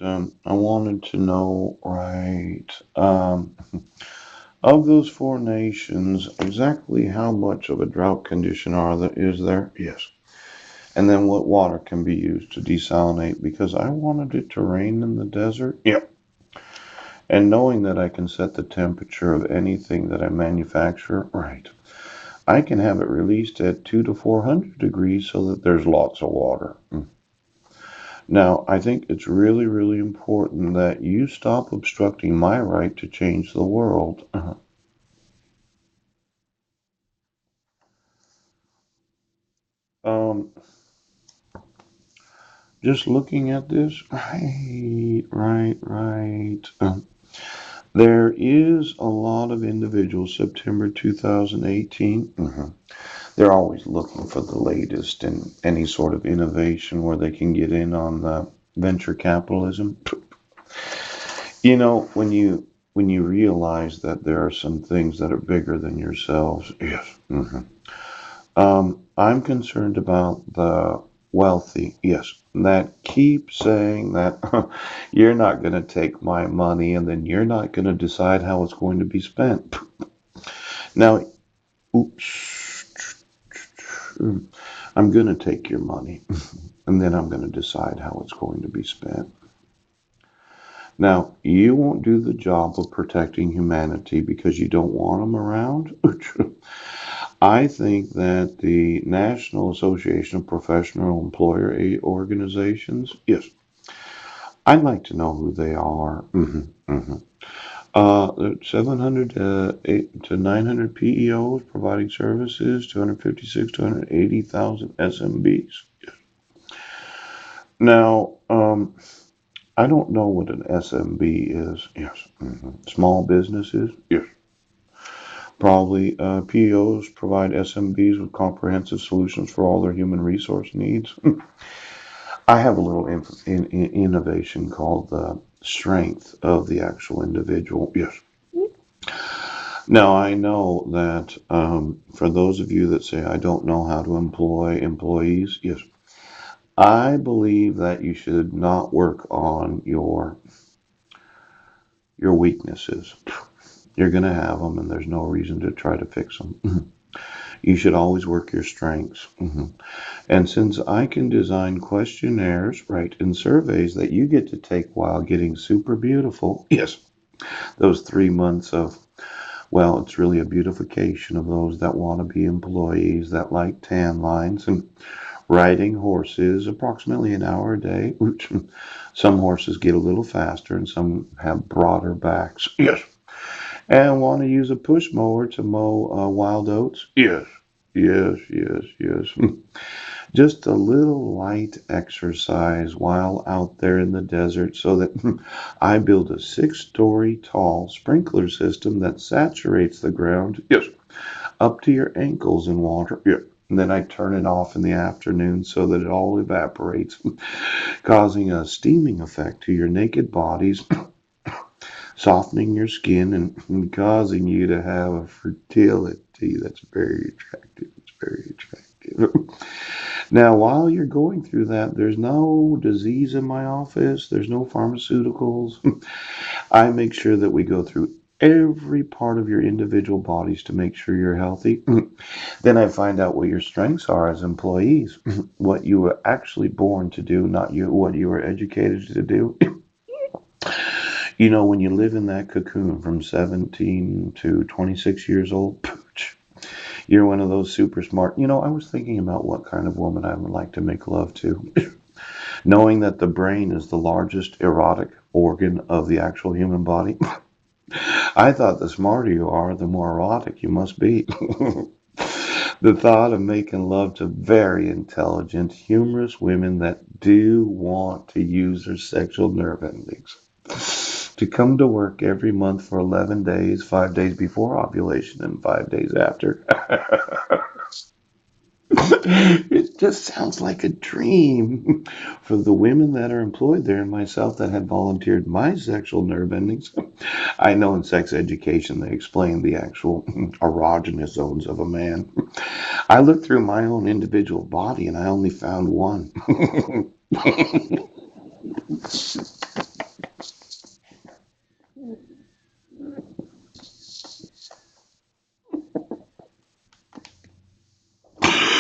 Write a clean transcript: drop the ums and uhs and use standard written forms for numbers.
I wanted to know, of those four nations, exactly how much of a drought condition is there? Yes. And then what water can be used to desalinate? Because I wanted it to rain in the desert. Yep. And knowing that I can set the temperature of anything that I manufacture, right, I can have it released at 2 to 400 degrees so that there's lots of water. Now, I think it's really, really important that you stop obstructing my right to change the world. Um, just looking at this, right. There is a lot of individuals, September 2018. They're always looking for the latest in any sort of innovation where they can get in on the venture capitalism. When you realize that there are some things that are bigger than yourselves, yes. I'm concerned about the wealthy, yes, that keep saying that you're not going to take my money and then you're not going to decide how it's going to be spent. Now, oops, I'm going to take your money and then I'm going to decide how it's going to be spent. Now, you won't do the job of protecting humanity because you don't want them around. I think that the National Association of Professional Employer Organizations, yes, I'd like to know who they are. 700 to 900 PEOs providing services, 256, 280,000 SMBs. Now, I don't know what an SMB is. Yes. Small businesses. Yes. Probably PEOs provide SMBs with comprehensive solutions for all their human resource needs. I have a little innovation called the strength of the actual individual. Yes. Now, I know that for those of you that say, I don't know how to employ employees, yes, I believe that you should not work on your weaknesses. You're going to have them, and there's no reason to try to fix them. You should always work your strengths. And since I can design questionnaires, right, and surveys that you get to take while getting super beautiful, yes, those 3 months of, well, it's really a beautification of those that want to be employees that like tan lines and riding horses approximately an hour a day. Some horses get a little faster and some have broader backs. Yes. And want to use a push mower to mow wild oats? Yes. Yes. Just a little light exercise while out there in the desert so that I build a 6-story tall sprinkler system that saturates the ground, yes, up to your ankles in water. Yeah. And then I turn it off in the afternoon so that it all evaporates, causing a steaming effect to your naked bodies, softening your skin and causing you to have a fertility that's very attractive. It's very attractive. Now, while you're going through that, there's no disease in my office, there's no pharmaceuticals. I make sure that we go through every part of your individual bodies to make sure you're healthy. Then I find out what your strengths are as employees, what you were actually born to do, not what you were educated to do. When you live in that cocoon from 17 to 26 years old, you're one of those super smart. I was thinking about what kind of woman I would like to make love to. Knowing that the brain is the largest erotic organ of the actual human body, I thought the smarter you are, the more erotic you must be. The thought of making love to very intelligent, humorous women that do want to use their sexual nerve endings to come to work every month for 11 days, 5 days before ovulation and 5 days after. It just sounds like a dream for the women that are employed there and myself that had volunteered my sexual nerve endings. I know in sex education they explain the actual erogenous zones of a man. I looked through my own individual body and I only found one.